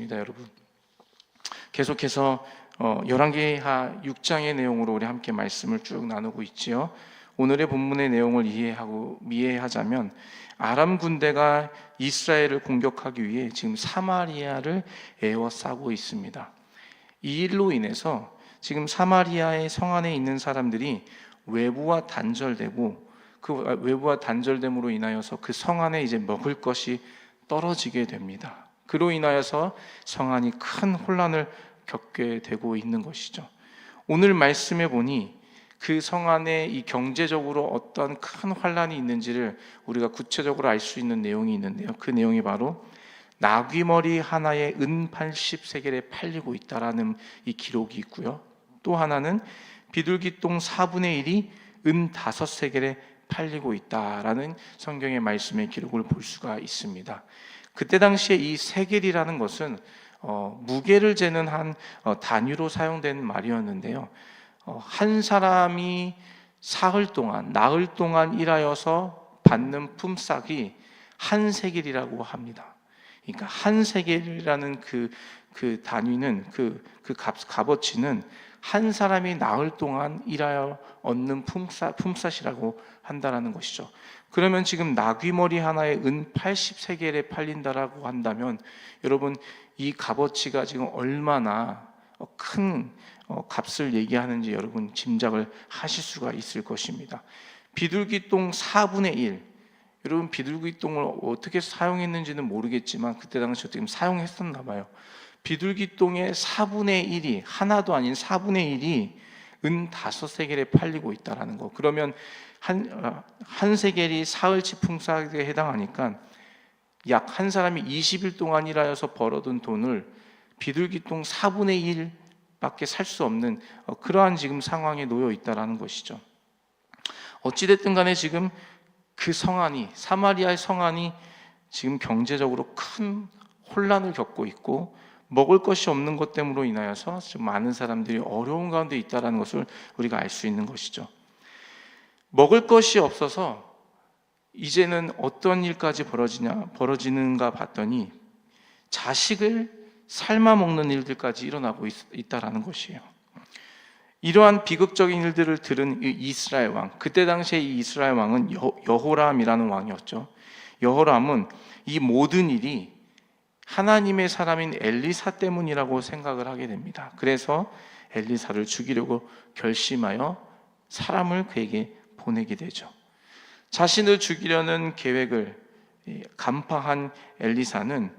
있습니다, 여러분. 계속해서 열왕기하 6장의 내용으로 우리 함께 말씀을 쭉 나누고 있지요. 오늘의 본문의 내용을 이해하자면 아람 군대가 이스라엘을 공격하기 위해 지금 사마리아를 에워싸고 있습니다. 이 일로 인해서 지금 사마리아의 성 안에 있는 사람들이 외부와 단절되고, 그 외부와 단절됨으로 인하여서 그 성 안에 이제 먹을 것이 떨어지게 됩니다. 그로 인하여서 성 안이 큰 혼란을 겪게 되고 있는 것이죠. 오늘 말씀해 보니 그 성 안에 이 경제적으로 어떤 큰 환란이 있는지를 우리가 구체적으로 알 수 있는 내용이 있는데요. 그 내용이 바로 나귀머리 하나에 은 80세겔에 팔리고 있다라는 이 기록이 있고요. 또 하나는 비둘기똥 4분의 1이 은 5세겔에 팔리고 있다라는 성경의 말씀의 기록을 볼 수가 있습니다. 그때 당시에 이 세겔이라는 것은 무게를 재는 한 단위로 사용된 말이었는데요. 한 사람이 나흘 동안 일하여서 받는 품삯이 한 세겔이라고 합니다. 그러니까 한 세겔이라는 그 단위는 그 값어치는 한 사람이 나흘 동안 일하여 얻는 품삯이라고 한다라는 것이죠. 그러면 지금 나귀머리 하나에 은 80세겔에 팔린다라고 한다면 여러분, 이 값어치가 지금 얼마나 큰 값을 얘기하는지 여러분 짐작을 하실 수가 있을 것입니다. 비둘기똥 4분의 1, 여러분 비둘기똥을 어떻게 사용했는지는 모르겠지만 그때 당시 어떻게 사용했었나 봐요. 비둘기똥의 4분의 1이, 하나도 아닌 4분의 1이 은 5세겔에 팔리고 있다는 거. 그러면 한 세겔이 사흘치 품삯에 해당하니까 약 한 사람이 20일 동안 일하여서 벌어둔 돈을 비둘기똥 4분의 1밖에 살 수 없는 그러한 지금 상황에 놓여 있다는 것이죠. 어찌됐든 간에 지금 그 성안이, 사마리아의 성안이 지금 경제적으로 큰 혼란을 겪고 있고 먹을 것이 없는 것 때문으로 인하여서 좀 많은 사람들이 어려운 가운데 있다는 것을 우리가 알 수 있는 것이죠. 먹을 것이 없어서 이제는 어떤 일까지 벌어지는가 봤더니 자식을 삶아 먹는 일들까지 일어나고 있다는 것이에요. 이러한 비극적인 일들을 들은 이스라엘 왕, 그때 당시에 이 이스라엘 왕은 여호람이라는 왕이었죠. 여호람은 이 모든 일이 하나님의 사람인 엘리사 때문이라고 생각을 하게 됩니다. 그래서 엘리사를 죽이려고 결심하여 사람을 그에게 보내게 되죠. 자신을 죽이려는 계획을 간파한 엘리사는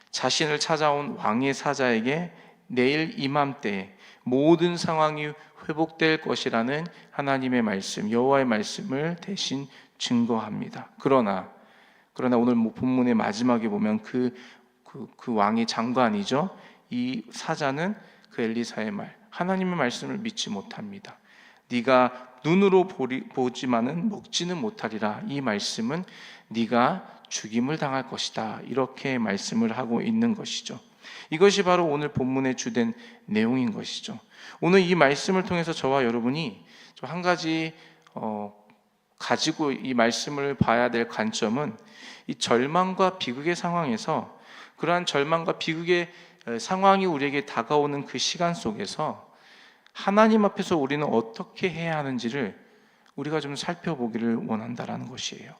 자신을 찾아온 왕의 사자에게 내일 이맘때에 모든 상황이 회복될 것이라는 하나님의 말씀, 여호와의 말씀을 대신 증거합니다. 그러나 오늘 본문의 마지막에 보면 그 왕의 장관이죠. 이 사자는 그 엘리사의 말, 하나님의 말씀을 믿지 못합니다. 네가 눈으로 보지만은 먹지는 못하리라. 이 말씀은 네가 죽임을 당할 것이다. 이렇게 말씀을 하고 있는 것이죠. 이것이 바로 오늘 본문의 주된 내용인 것이죠. 오늘 이 말씀을 통해서 저와 여러분이 한 가지 가지고 이 말씀을 봐야 될 관점은 이 절망과 비극의 상황에서, 그러한 절망과 비극의 상황이 우리에게 다가오는 그 시간 속에서 하나님 앞에서 우리는 어떻게 해야 하는지를 우리가 좀 살펴보기를 원한다라는 것이에요.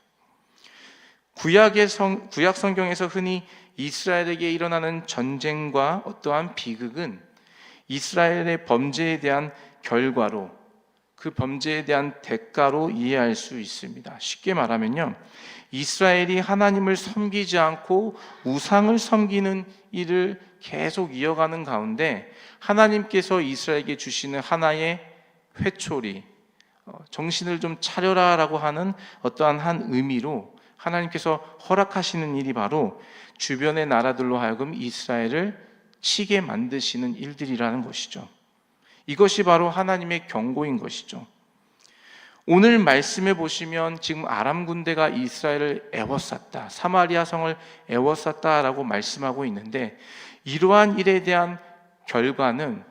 구약 성경에서 흔히 이스라엘에게 일어나는 전쟁과 어떠한 비극은 이스라엘의 범죄에 대한 결과로, 그 범죄에 대한 대가로 이해할 수 있습니다. 쉽게 말하면요, 이스라엘이 하나님을 섬기지 않고 우상을 섬기는 일을 계속 이어가는 가운데 하나님께서 이스라엘에게 주시는 하나의 회초리, 정신을 좀 차려라라고 하는 어떠한 한 의미로 하나님께서 허락하시는 일이 바로 주변의 나라들로 하여금 이스라엘을 치게 만드시는 일들이라는 것이죠. 이것이 바로 하나님의 경고인 것이죠. 오늘 말씀해 보시면 지금 아람 군대가 이스라엘을 에워쌌다, 사마리아 성을 에워쌌다라고 말씀하고 있는데, 이러한 일에 대한 결과는,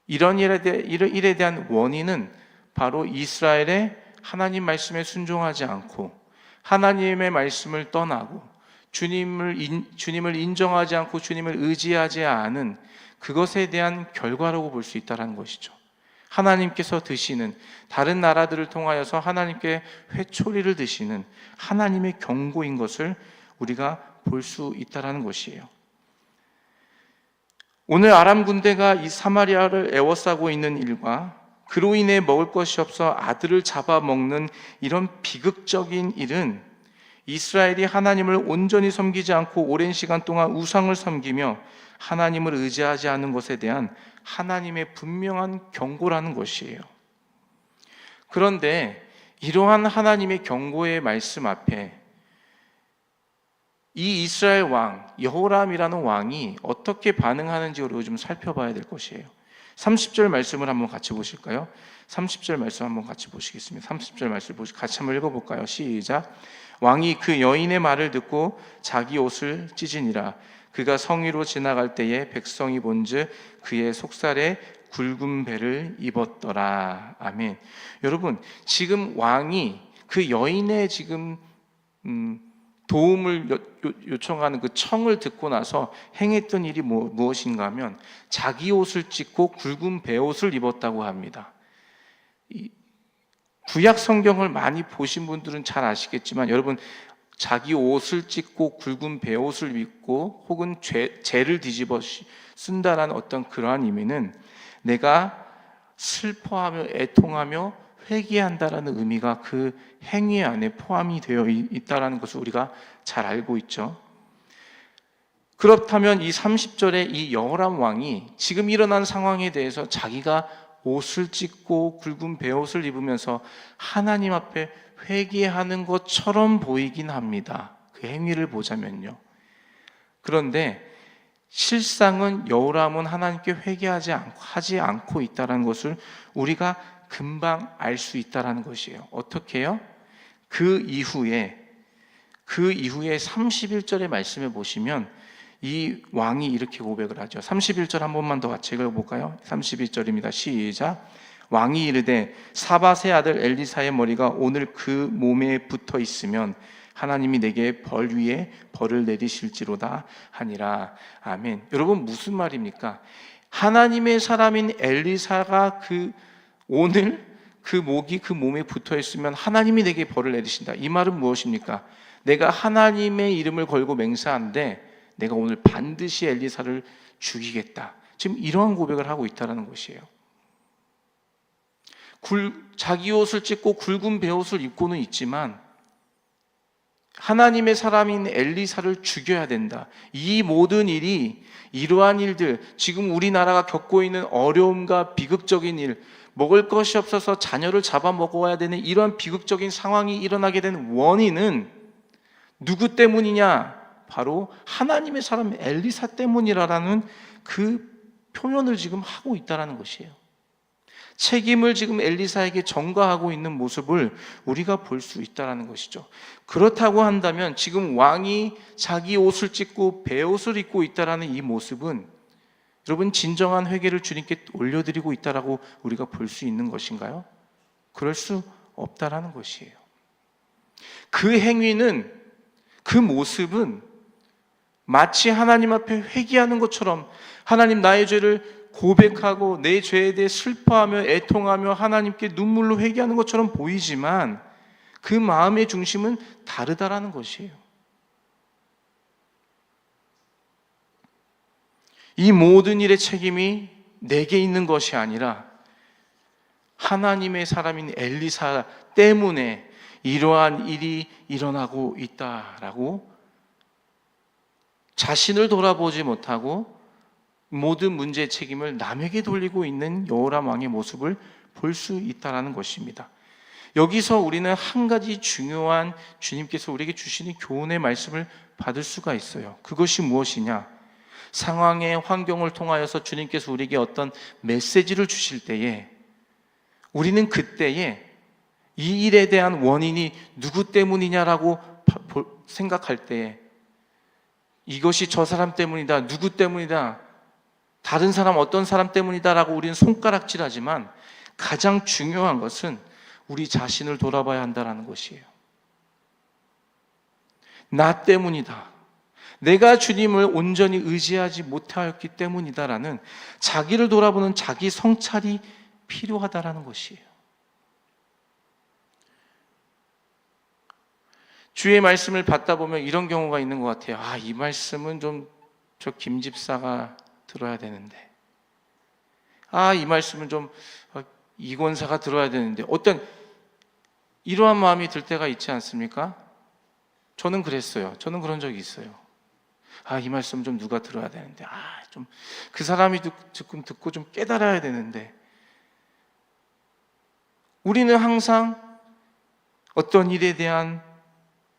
이런 일에 대한 원인은 바로 이스라엘의 하나님 말씀에 순종하지 않고 하나님의 말씀을 떠나고 주님을 인정하지 않고 주님을 의지하지 않은 그것에 대한 결과라고 볼 수 있다는 것이죠. 하나님께서 드시는, 다른 나라들을 통하여서 하나님께 회초리를 드시는 하나님의 경고인 것을 우리가 볼 수 있다는 것이에요. 오늘 아람 군대가 이 사마리아를 에워싸고 있는 일과 그로 인해 먹을 것이 없어 아들을 잡아먹는 이런 비극적인 일은 이스라엘이 하나님을 온전히 섬기지 않고 오랜 시간 동안 우상을 섬기며 하나님을 의지하지 않는 것에 대한 하나님의 분명한 경고라는 것이에요. 그런데 이러한 하나님의 경고의 말씀 앞에 이 이스라엘 왕 여호람이라는 왕이 어떻게 반응하는지 우리가 좀 살펴봐야 될 것이에요. 30절 말씀을 한번 같이 보실까요? 30절 말씀 한번 같이 보시겠습니다. 30절 말씀 같이 한번 읽어볼까요? 시작. 왕이 그 여인의 말을 듣고 자기 옷을 찢으니라. 그가 성위로 지나갈 때에 백성이 본즉 그의 속살에 굵은 배를 입었더라. 아멘. 여러분, 지금 왕이 그 여인의 지금 도움을 요청하는 그 청을 듣고 나서 행했던 일이 무엇인가 하면 자기 옷을 찢고 굵은 베옷을 입었다고 합니다. 구약 성경을 많이 보신 분들은 잘 아시겠지만 여러분, 자기 옷을 찢고 굵은 베옷을 입고 혹은 죄를 뒤집어 쓴다라는 어떤 그러한 의미는 내가 슬퍼하며 애통하며 회개한다라는 의미가 그 행위 안에 포함이 되어 있다는 것을 우리가 잘 알고 있죠. 그렇다면 이 30절에 이 여호람 왕이 지금 일어난 상황에 대해서 자기가 옷을 찢고 굵은 베옷을 입으면서 하나님 앞에 회개하는 것처럼 보이긴 합니다. 그 행위를 보자면요. 그런데 실상은 여호람은 하나님께 하지 않고 있다는 것을 우리가 금방 알 수 있다는 것이에요. 어떻게요? 그 이후에 31절의 말씀을 보시면 이 왕이 이렇게 고백을 하죠. 31절 한 번만 더 같이 읽어볼까요? 31절입니다. 시작. 왕이 이르되 사밧의 아들 엘리사의 머리가 오늘 그 몸에 붙어 있으면 하나님이 내게 벌 위에 벌을 내리실지로다 하니라. 아멘. 여러분, 무슨 말입니까? 하나님의 사람인 엘리사가 오늘 그 목이 그 몸에 붙어 있으면 하나님이 내게 벌을 내리신다. 이 말은 무엇입니까? 내가 하나님의 이름을 걸고 맹세하는데 내가 오늘 반드시 엘리사를 죽이겠다. 지금 이러한 고백을 하고 있다는 것이에요. 자기 옷을 찢고 굵은 베옷을 입고는 있지만 하나님의 사람인 엘리사를 죽여야 된다. 이 모든 일이, 이러한 일들, 지금 우리나라가 겪고 있는 어려움과 비극적인 일, 먹을 것이 없어서 자녀를 잡아먹어야 되는 이러한 비극적인 상황이 일어나게 된 원인은 누구 때문이냐? 바로 하나님의 사람 엘리사 때문이라는 그 표현을 지금 하고 있다는 것이에요. 책임을 지금 엘리사에게 전가하고 있는 모습을 우리가 볼 수 있다는 것이죠. 그렇다고 한다면 지금 왕이 자기 옷을 찢고 베옷을 입고 있다는 이 모습은 여러분, 진정한 회개를 주님께 올려드리고 있다라고 우리가 볼 수 있는 것인가요? 그럴 수 없다라는 것이에요. 그 행위는, 그 모습은 마치 하나님 앞에 회개하는 것처럼 하나님, 나의 죄를 고백하고 내 죄에 대해 슬퍼하며 애통하며 하나님께 눈물로 회개하는 것처럼 보이지만 그 마음의 중심은 다르다라는 것이에요. 이 모든 일의 책임이 내게 있는 것이 아니라 하나님의 사람인 엘리사 때문에 이러한 일이 일어나고 있다라고 자신을 돌아보지 못하고 모든 문제의 책임을 남에게 돌리고 있는 여호람 왕의 모습을 볼 수 있다는 것입니다. 여기서 우리는 한 가지 중요한 주님께서 우리에게 주시는 교훈의 말씀을 받을 수가 있어요. 그것이 무엇이냐? 상황의 환경을 통하여서 주님께서 우리에게 어떤 메시지를 주실 때에 우리는 그때에 이 일에 대한 원인이 누구 때문이냐라고 생각할 때에 이것이 저 사람 때문이다, 누구 때문이다, 다른 사람 어떤 사람 때문이다라고 우리는 손가락질하지만 가장 중요한 것은 우리 자신을 돌아봐야 한다는 것이에요. 나 때문이다. 내가 주님을 온전히 의지하지 못하였기 때문이다라는 자기를 돌아보는 자기 성찰이 필요하다라는 것이에요. 주의 말씀을 받다 보면 이런 경우가 있는 것 같아요. 이 말씀은 좀 저 김 집사가 들어야 되는데, 이 말씀은 좀 이 권사가 들어야 되는데, 어떤 이러한 마음이 들 때가 있지 않습니까? 저는 그랬어요. 저는 그런 적이 있어요. 이 말씀 좀 누가 들어야 되는데, 좀 그 사람이 듣고 좀 깨달아야 되는데, 우리는 항상 어떤 일에 대한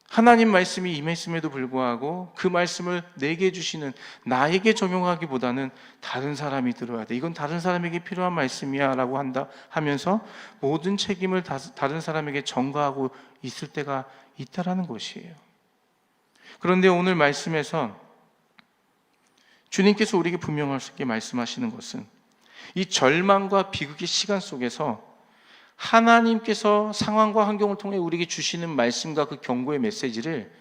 하나님 말씀이 임했음에도 불구하고 그 말씀을 내게 주시는 나에게 적용하기보다는 다른 사람이 들어야 돼. 이건 다른 사람에게 필요한 말씀이야 라고 하면서 모든 책임을 다른 사람에게 전가하고 있을 때가 있다라는 것이에요. 그런데 오늘 말씀에서 주님께서 우리에게 분명하게 말씀하시는 것은 이 절망과 비극의 시간 속에서 하나님께서 상황과 환경을 통해 우리에게 주시는 말씀과 그 경고의 메시지를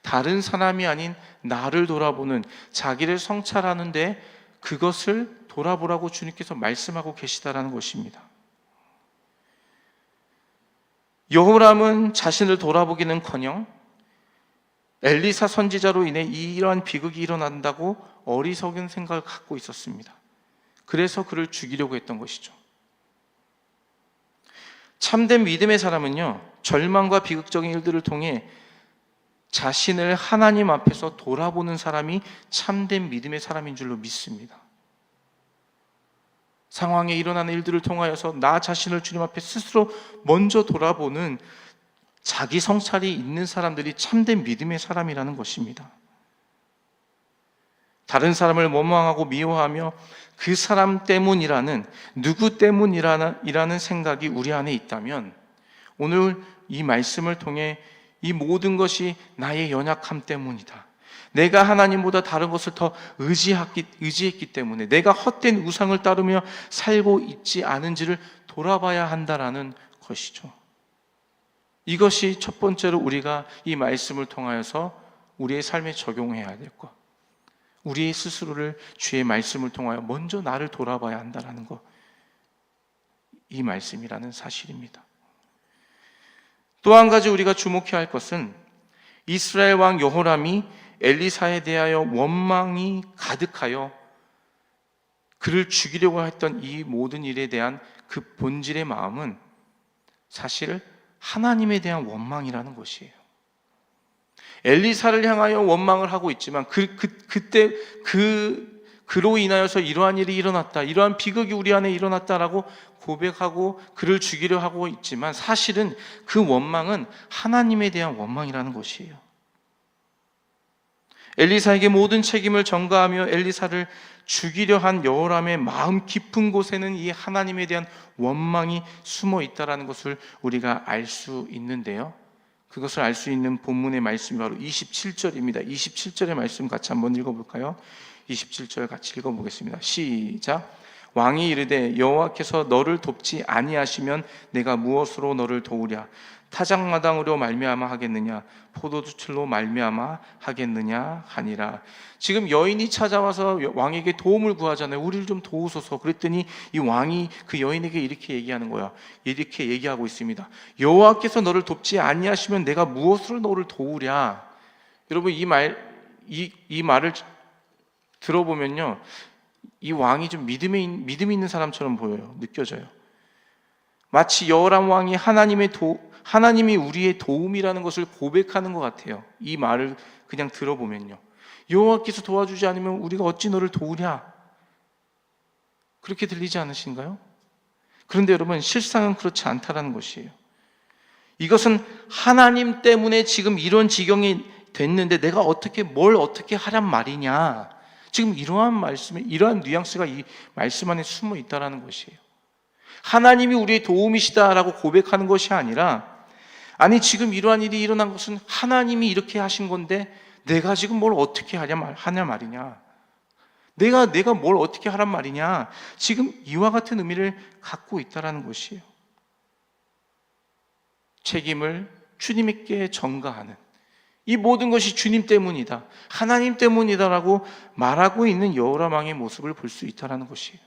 다른 사람이 아닌 나를 돌아보는, 자기를 성찰하는데 그것을 돌아보라고 주님께서 말씀하고 계시다라는 것입니다. 여호람은 자신을 돌아보기는커녕 엘리사 선지자로 인해 이러한 비극이 일어난다고 어리석은 생각을 갖고 있었습니다. 그래서 그를 죽이려고 했던 것이죠. 참된 믿음의 사람은요, 절망과 비극적인 일들을 통해 자신을 하나님 앞에서 돌아보는 사람이 참된 믿음의 사람인 줄로 믿습니다. 상황에 일어나는 일들을 통하여서 나 자신을 주님 앞에 스스로 먼저 돌아보는 자기 성찰이 있는 사람들이 참된 믿음의 사람이라는 것입니다. 다른 사람을 원망하고 미워하며 그 사람 때문이라는, 누구 때문이라는 생각이 우리 안에 있다면 오늘 이 말씀을 통해 이 모든 것이 나의 연약함 때문이다, 내가 하나님보다 다른 것을 더 의지했기 때문에 내가 헛된 우상을 따르며 살고 있지 않은지를 돌아봐야 한다라는 것이죠. 이것이 첫 번째로 우리가 이 말씀을 통하여서 우리의 삶에 적용해야 될 것, 우리의 스스로를 주의 말씀을 통하여 먼저 나를 돌아봐야 한다는 것, 이 말씀이라는 사실입니다. 또 한 가지 우리가 주목해야 할 것은 이스라엘 왕 여호람이 엘리사에 대하여 원망이 가득하여 그를 죽이려고 했던 이 모든 일에 대한 그 본질의 마음은 사실 하나님에 대한 원망이라는 것이에요. 엘리사를 향하여 원망을 하고 있지만 그때 그로 인하여서 이러한 일이 일어났다, 이러한 비극이 우리 안에 일어났다라고 고백하고 그를 죽이려 하고 있지만 사실은 그 원망은 하나님에 대한 원망이라는 것이에요. 엘리사에게 모든 책임을 전가하며 엘리사를 죽이려 한 여호람의 마음 깊은 곳에는 이 하나님에 대한 원망이 숨어 있다는 것을 우리가 알 수 있는데요, 그것을 알 수 있는 본문의 말씀이 바로 27절입니다. 27절의 말씀 같이 한번 읽어볼까요? 27절 같이 읽어보겠습니다. 시작. 왕이 이르되 여호와께서 너를 돕지 아니하시면 내가 무엇으로 너를 도우랴? 타작마당으로 말미암아 하겠느냐? 포도주틀로 말미암아 하겠느냐 하니라. 지금 여인이 찾아와서 왕에게 도움을 구하잖아요. 우리를 좀 도우소서. 그랬더니 이 왕이 그 여인에게 이렇게 얘기하는 거야. 이렇게 얘기하고 있습니다. 여호와께서 너를 돕지 아니하시면 내가 무엇으로 너를 도우랴? 여러분, 이 말을 들어보면요, 이 왕이 좀 믿음이 있는 사람처럼 보여요. 느껴져요. 마치 여호람 왕이 하나님이 우리의 도움이라는 것을 고백하는 것 같아요. 이 말을 그냥 들어보면요, 여호와께서 도와주지 않으면 우리가 어찌 너를 도우랴? 그렇게 들리지 않으신가요? 그런데 여러분, 실상은 그렇지 않다라는 것이에요. 이것은 하나님 때문에 지금 이런 지경이 됐는데 내가 뭘 어떻게 하란 말이냐, 지금 이러한 뉘앙스가 이 말씀 안에 숨어 있다라는 것이에요. 하나님이 우리의 도움이시다라고 고백하는 것이 아니라, 아니 지금 이러한 일이 일어난 것은 하나님이 이렇게 하신 건데 내가 지금 뭘 어떻게 하냐 말이냐, 내가 뭘 어떻게 하란 말이냐, 지금 이와 같은 의미를 갖고 있다라는 것이에요. 책임을 주님께 전가하는 이 모든 것이 주님 때문이다, 하나님 때문이다라고 말하고 있는 여호람 왕의 모습을 볼 수 있다는 것이에요.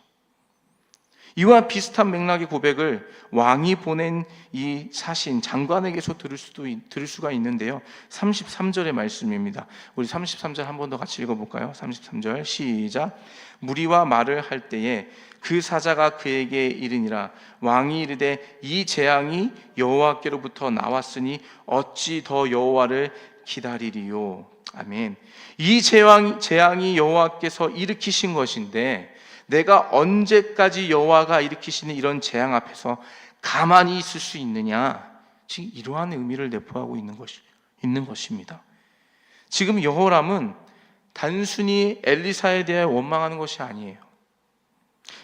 이와 비슷한 맥락의 고백을 왕이 보낸 이 사신 장관에게서 들을 수가 있는데요. 33절의 말씀입니다. 우리 33절 한 번 더 같이 읽어볼까요? 33절 시작. 무리와 말을 할 때에 그 사자가 그에게 이르니라. 왕이 이르되 이 재앙이 여호와께로부터 나왔으니 어찌 더 여호와를 기다리리요. 아멘. 이 재앙이 여호와께서 일으키신 것인데 내가 언제까지 여호와가 일으키시는 이런 재앙 앞에서 가만히 있을 수 있느냐? 지금 이러한 의미를 내포하고 있는 것입니다. 지금 여호람은 단순히 엘리사에 대해 원망하는 것이 아니에요.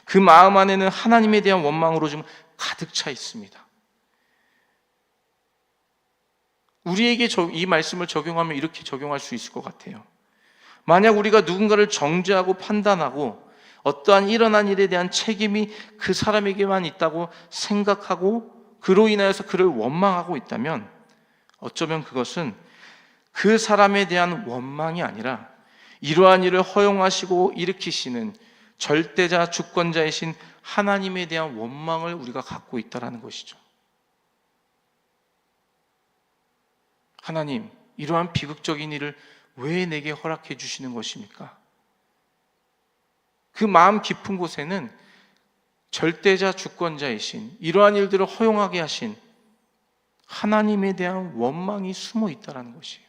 그 마음 안에는 하나님에 대한 원망으로 좀 가득 차 있습니다. 우리에게 이 말씀을 적용하면 이렇게 적용할 수 있을 것 같아요. 만약 우리가 누군가를 정죄하고 판단하고 어떠한 일어난 일에 대한 책임이 그 사람에게만 있다고 생각하고 그로 인하여서 그를 원망하고 있다면 어쩌면 그것은 그 사람에 대한 원망이 아니라 이러한 일을 허용하시고 일으키시는 절대자 주권자이신 하나님에 대한 원망을 우리가 갖고 있다는 것이죠. 하나님, 이러한 비극적인 일을 왜 내게 허락해 주시는 것입니까? 그 마음 깊은 곳에는 절대자 주권자이신 이러한 일들을 허용하게 하신 하나님에 대한 원망이 숨어 있다는 것이에요.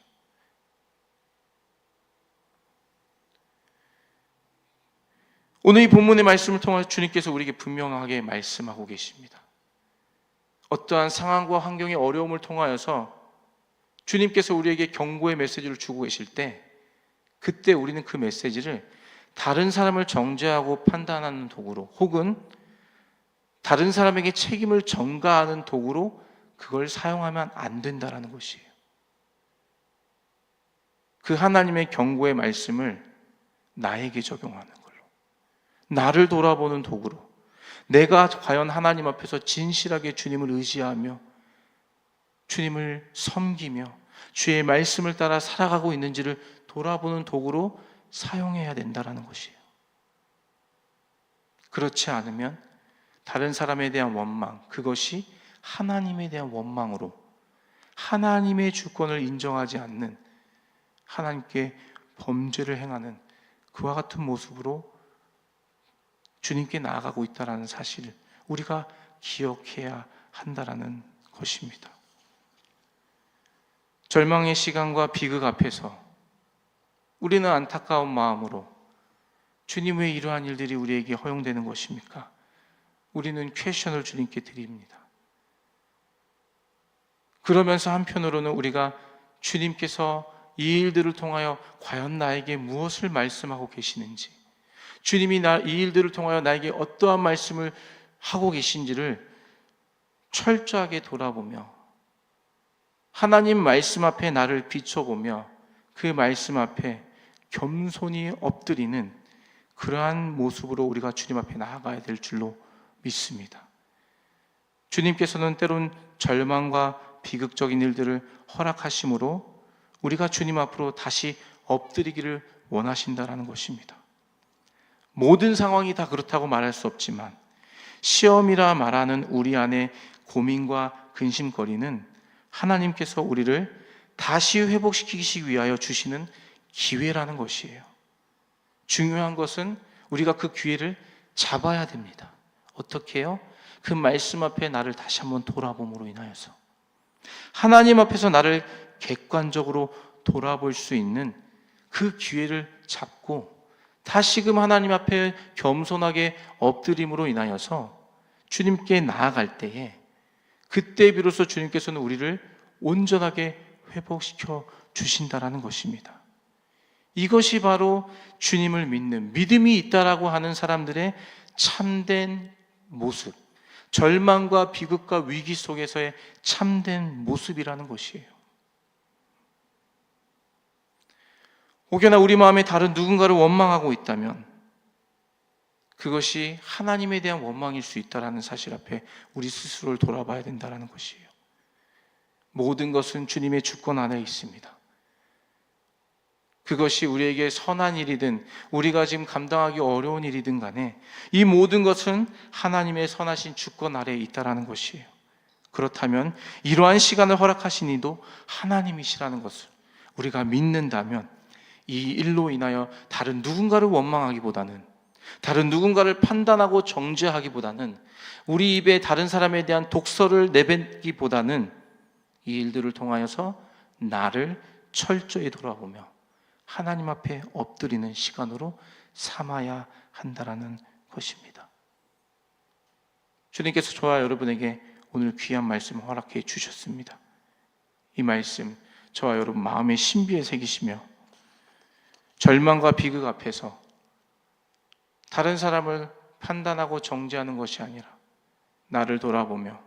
오늘 이 본문의 말씀을 통해서 주님께서 우리에게 분명하게 말씀하고 계십니다. 어떠한 상황과 환경의 어려움을 통하여서 주님께서 우리에게 경고의 메시지를 주고 계실 때 그때 우리는 그 메시지를 다른 사람을 정죄하고 판단하는 도구로 혹은 다른 사람에게 책임을 전가하는 도구로 그걸 사용하면 안 된다는 것이에요. 그 하나님의 경고의 말씀을 나에게 적용하는 걸로, 나를 돌아보는 도구로, 내가 과연 하나님 앞에서 진실하게 주님을 의지하며 주님을 섬기며 주의 말씀을 따라 살아가고 있는지를 돌아보는 도구로 사용해야 된다는 것이에요. 그렇지 않으면 다른 사람에 대한 원망, 그것이 하나님에 대한 원망으로 하나님의 주권을 인정하지 않는 하나님께 범죄를 행하는 그와 같은 모습으로 주님께 나아가고 있다는 사실을 우리가 기억해야 한다는 것입니다. 절망의 시간과 비극 앞에서 우리는 안타까운 마음으로 주님 왜 이러한 일들이 우리에게 허용되는 것입니까? 우리는 퀘션을 주님께 드립니다. 그러면서 한편으로는 우리가 주님께서 이 일들을 통하여 과연 나에게 무엇을 말씀하고 계시는지, 주님이 이 일들을 통하여 나에게 어떠한 말씀을 하고 계신지를 철저하게 돌아보며 하나님 말씀 앞에 나를 비춰보며 그 말씀 앞에 겸손히 엎드리는 그러한 모습으로 우리가 주님 앞에 나아가야 될 줄로 믿습니다. 주님께서는 때론 절망과 비극적인 일들을 허락하심으로 우리가 주님 앞으로 다시 엎드리기를 원하신다는 것입니다. 모든 상황이 다 그렇다고 말할 수 없지만 시험이라 말하는 우리 안의 고민과 근심거리는 하나님께서 우리를 다시 회복시키기 위하여 주시는 기회라는 것이에요. 중요한 것은 우리가 그 기회를 잡아야 됩니다. 어떻게 해요? 그 말씀 앞에 나를 다시 한번 돌아봄으로 인하여서 하나님 앞에서 나를 객관적으로 돌아볼 수 있는 그 기회를 잡고 다시금 하나님 앞에 겸손하게 엎드림으로 인하여서 주님께 나아갈 때에 그때 비로소 주님께서는 우리를 온전하게 회복시켜 주신다라는 것입니다. 이것이 바로 주님을 믿는 믿음이 있다라고 하는 사람들의 참된 모습, 절망과 비극과 위기 속에서의 참된 모습이라는 것이에요. 혹여나 우리 마음에 다른 누군가를 원망하고 있다면 그것이 하나님에 대한 원망일 수 있다는 사실 앞에 우리 스스로를 돌아봐야 된다는 것이에요. 모든 것은 주님의 주권 안에 있습니다. 그것이 우리에게 선한 일이든 우리가 지금 감당하기 어려운 일이든 간에 이 모든 것은 하나님의 선하신 주권 아래에 있다라는 것이에요. 그렇다면 이러한 시간을 허락하신 이도 하나님이시라는 것을 우리가 믿는다면 이 일로 인하여 다른 누군가를 원망하기보다는, 다른 누군가를 판단하고 정죄하기보다는, 우리 입에 다른 사람에 대한 독설을 내뱉기보다는 이 일들을 통하여서 나를 철저히 돌아보며 하나님 앞에 엎드리는 시간으로 삼아야 한다라는 것입니다. 주님께서 저와 여러분에게 오늘 귀한 말씀을 허락해 주셨습니다. 이 말씀 저와 여러분 마음의 신비에 새기시며 절망과 비극 앞에서 다른 사람을 판단하고 정죄하는 것이 아니라 나를 돌아보며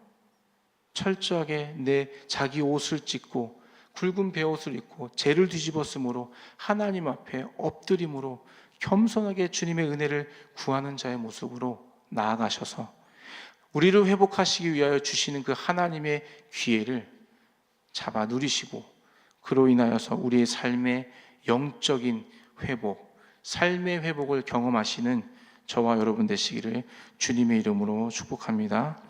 철저하게 내 자기 옷을 찢고 굵은 베옷을 입고 죄를 뒤집었으므로 하나님 앞에 엎드림으로 겸손하게 주님의 은혜를 구하는 자의 모습으로 나아가셔서 우리를 회복하시기 위하여 주시는 그 하나님의 기회를 잡아 누리시고 그로 인하여서 우리의 삶의 영적인 회복, 삶의 회복을 경험하시는 저와 여러분 되시기를 주님의 이름으로 축복합니다.